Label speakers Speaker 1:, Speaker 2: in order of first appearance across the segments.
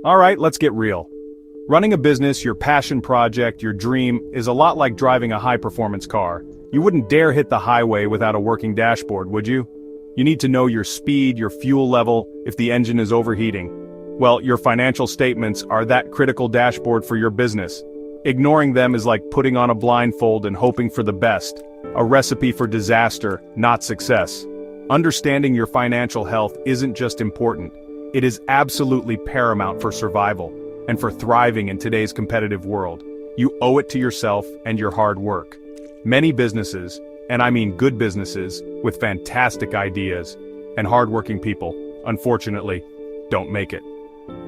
Speaker 1: Alright, let's get real. Running a business, your passion project, your dream, is a lot like driving a high-performance car. You wouldn't dare hit the highway without a working dashboard, would you? You need to know your speed, your fuel level, if the engine is overheating. Well, your financial statements are that critical dashboard for your business. Ignoring them is like putting on a blindfold and hoping for the best. A recipe for disaster, not success. Understanding your financial health isn't just important. It is absolutely paramount for survival and for thriving in today's competitive world. You owe it to yourself and your hard work. Many businesses, and I mean good businesses, with fantastic ideas and hardworking people, unfortunately, don't make it.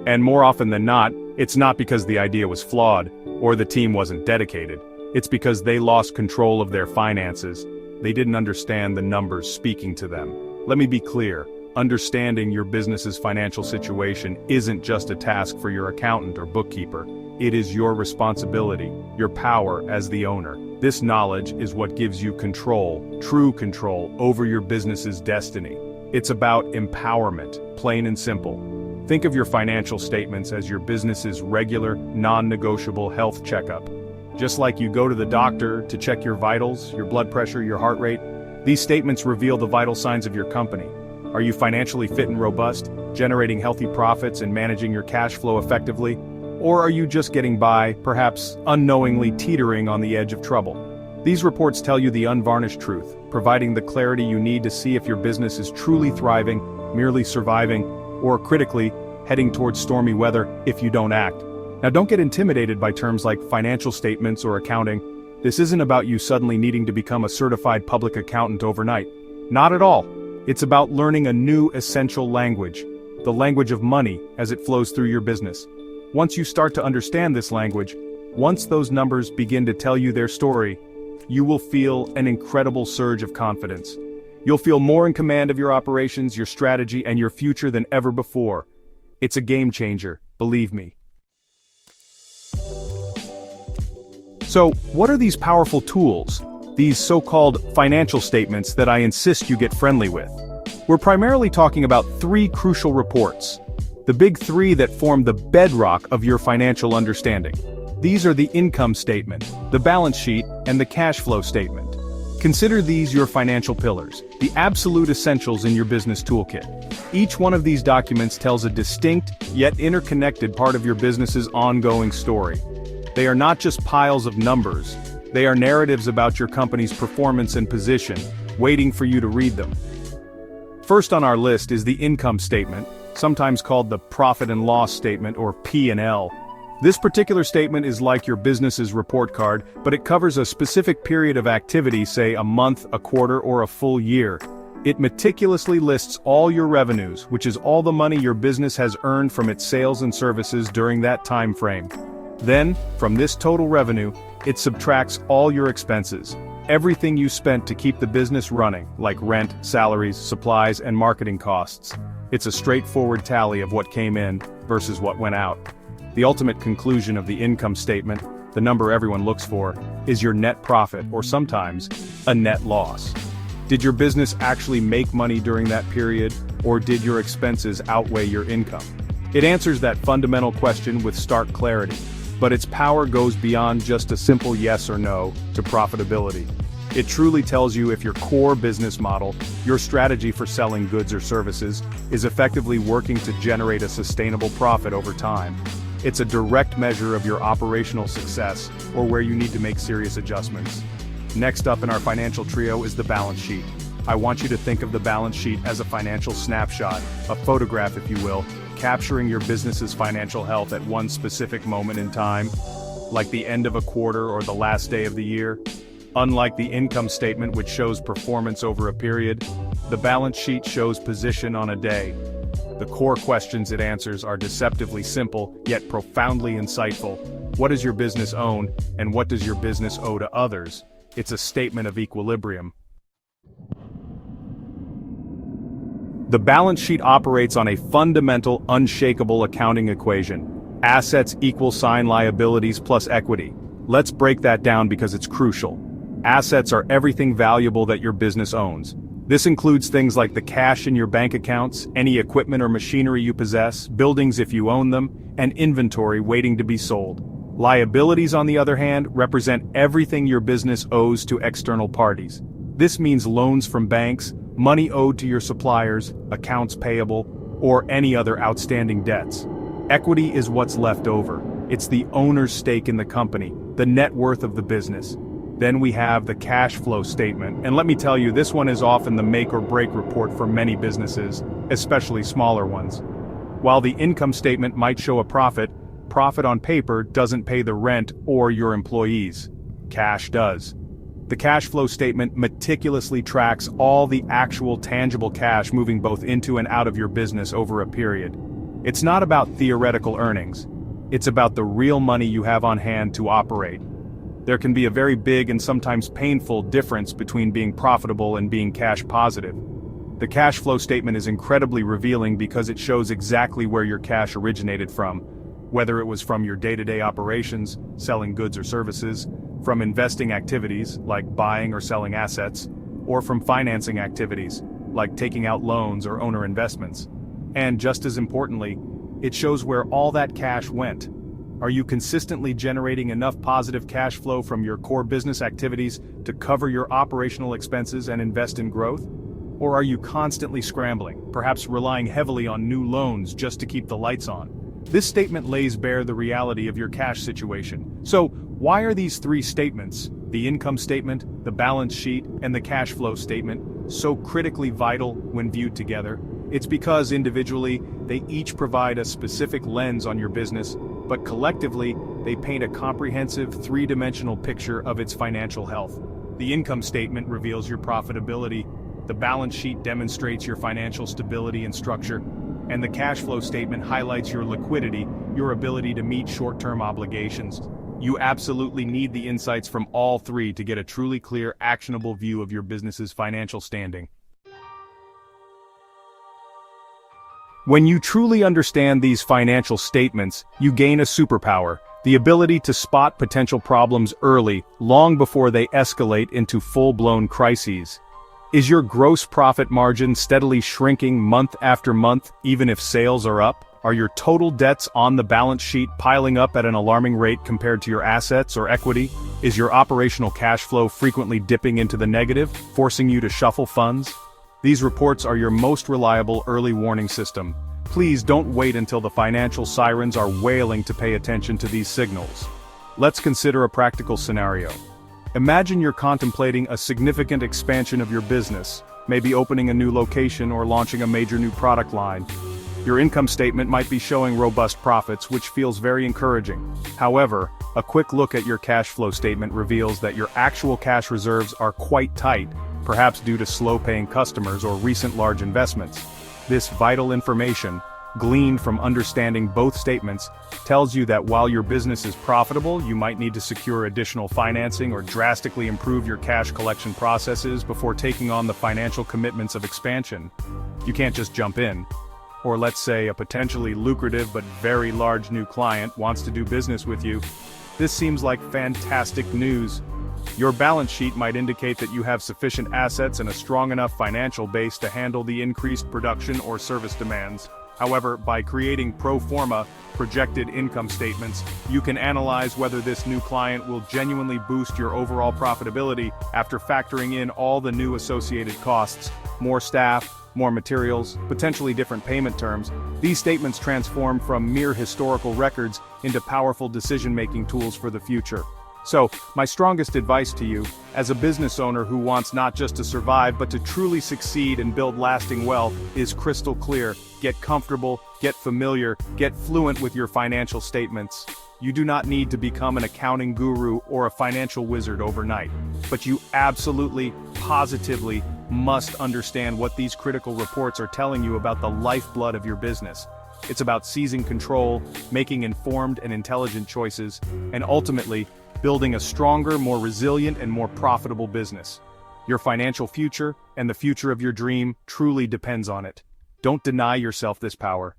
Speaker 1: And more often than not, it's not because the idea was flawed or the team wasn't dedicated. It's because they lost control of their finances. They didn't understand the numbers speaking to them. Let me be clear. Understanding your business's financial situation isn't just a task for your accountant or bookkeeper. It is your responsibility, your power as the owner. This knowledge is what gives you control, true control, over your business's destiny. It's about empowerment, plain and simple. Think of your financial statements as your business's regular, non-negotiable health checkup. Just like you go to the doctor to check your vitals, your blood pressure, your heart rate, these statements reveal the vital signs of your company. Are you financially fit and robust, generating healthy profits and managing your cash flow effectively? Or are you just getting by, perhaps unknowingly teetering on the edge of trouble? These reports tell you the unvarnished truth, providing the clarity you need to see if your business is truly thriving, merely surviving, or critically, heading towards stormy weather if you don't act. Now don't get intimidated by terms like financial statements or accounting. This isn't about you suddenly needing to become a certified public accountant overnight. Not at all. It's about learning a new essential language, the language of money as it flows through your business. Once you start to understand this language, once those numbers begin to tell you their story, you will feel an incredible surge of confidence. You'll feel more in command of your operations, your strategy, and your future than ever before. It's a game changer, believe me. So, what are these powerful tools, these so-called financial statements that I insist you get friendly with? We're primarily talking about three crucial reports, the big three that form the bedrock of your financial understanding. These are the income statement, the balance sheet, and the cash flow statement. Consider these your financial pillars, the absolute essentials in your business toolkit. Each one of these documents tells a distinct, yet interconnected part of your business's ongoing story. They are not just piles of numbers, they are narratives about your company's performance and position, waiting for you to read them. First on our list is the income statement, sometimes called the profit and loss statement or P&L. This particular statement is like your business's report card, but it covers a specific period of activity, say a month, a quarter, or a full year. It meticulously lists all your revenues, which is all the money your business has earned from its sales and services during that time frame. Then, from this total revenue, it subtracts all your expenses, everything you spent to keep the business running, like rent, salaries, supplies, and marketing costs. It's a straightforward tally of what came in versus what went out. The ultimate conclusion of the income statement, the number everyone looks for, is your net profit, or sometimes, a net loss. Did your business actually make money during that period, or did your expenses outweigh your income? It answers that fundamental question with stark clarity, but its power goes beyond just a simple yes or no to profitability. It truly tells you if your core business model, your strategy for selling goods or services, is effectively working to generate a sustainable profit over time. It's a direct measure of your operational success, or where you need to make serious adjustments. Next up in our financial trio is the balance sheet. I want you to think of the balance sheet as a financial snapshot, a photograph if you will, capturing your business's financial health at one specific moment in time, like the end of a quarter or the last day of the year. Unlike the income statement, which shows performance over a period, the balance sheet shows position on a day. The core questions it answers are deceptively simple, yet profoundly insightful. What does your business own, and what does your business owe to others? It's a statement of equilibrium. The balance sheet operates on a fundamental, unshakable accounting equation. Assets equal sign liabilities plus equity. Let's break that down because it's crucial. Assets are everything valuable that your business owns. This includes things like the cash in your bank accounts, any equipment or machinery you possess, buildings if you own them, and inventory waiting to be sold. Liabilities, on the other hand, represent everything your business owes to external parties. This means loans from banks, money owed to your suppliers, accounts payable, or any other outstanding debts. Equity is what's left over. It's the owner's stake in the company, the net worth of the business. Then we have the cash flow statement, and let me tell you, this one is often the make or break report for many businesses, especially smaller ones. While the income statement might show a profit on paper doesn't pay the rent or your employees. Cash does. The cash flow statement meticulously tracks all the actual tangible cash moving both into and out of your business over a period. It's not about theoretical earnings. It's about the real money you have on hand to operate. There can be a very big and sometimes painful difference between being profitable and being cash positive. The cash flow statement is incredibly revealing because it shows exactly where your cash originated from, whether it was from your day-to-day operations, selling goods or services, from investing activities, like buying or selling assets, or from financing activities, like taking out loans or owner investments. And just as importantly, it shows where all that cash went. Are you consistently generating enough positive cash flow from your core business activities to cover your operational expenses and invest in growth? Or are you constantly scrambling, perhaps relying heavily on new loans just to keep the lights on? This statement lays bare the reality of your cash situation. So, why are these three statements, the income statement, the balance sheet, and the cash flow statement, so critically vital when viewed together? It's because individually, they each provide a specific lens on your business, but collectively, they paint a comprehensive three-dimensional picture of its financial health. The income statement reveals your profitability, the balance sheet demonstrates your financial stability and structure, and the cash flow statement highlights your liquidity, your ability to meet short-term obligations. You absolutely need the insights from all three to get a truly clear, actionable view of your business's financial standing. When you truly understand these financial statements, you gain a superpower, the ability to spot potential problems early, long before they escalate into full-blown crises. Is your gross profit margin steadily shrinking month after month, even if sales are up? Are your total debts on the balance sheet piling up at an alarming rate compared to your assets or equity? Is your operational cash flow frequently dipping into the negative, forcing you to shuffle funds? These reports are your most reliable early warning system. Please don't wait until the financial sirens are wailing to pay attention to these signals. Let's consider a practical scenario. Imagine you're contemplating a significant expansion of your business, maybe opening a new location or launching a major new product line. Your income statement might be showing robust profits, which feels very encouraging. However, a quick look at your cash flow statement reveals that your actual cash reserves are quite tight, perhaps due to slow-paying customers or recent large investments. This vital information, gleaned from understanding both statements, tells you that while your business is profitable, you might need to secure additional financing or drastically improve your cash collection processes before taking on the financial commitments of expansion. You can't just jump in. Or let's say a potentially lucrative but very large new client wants to do business with you. This seems like fantastic news. Your balance sheet might indicate that you have sufficient assets and a strong enough financial base to handle the increased production or service demands. However, by creating pro forma, projected income statements, you can analyze whether this new client will genuinely boost your overall profitability after factoring in all the new associated costs, more staff, more materials, potentially different payment terms. These statements transform from mere historical records into powerful decision-making tools for the future. So, my strongest advice to you, as a business owner who wants not just to survive but to truly succeed and build lasting wealth, is crystal clear. Get comfortable, get familiar, get fluent with your financial statements. You do not need to become an accounting guru or a financial wizard overnight, but you absolutely, positively must understand what these critical reports are telling you about the lifeblood of your business. It's about seizing control, making informed and intelligent choices, and ultimately, building a stronger, more resilient, and more profitable business. Your financial future, and the future of your dream, truly depends on it. Don't deny yourself this power.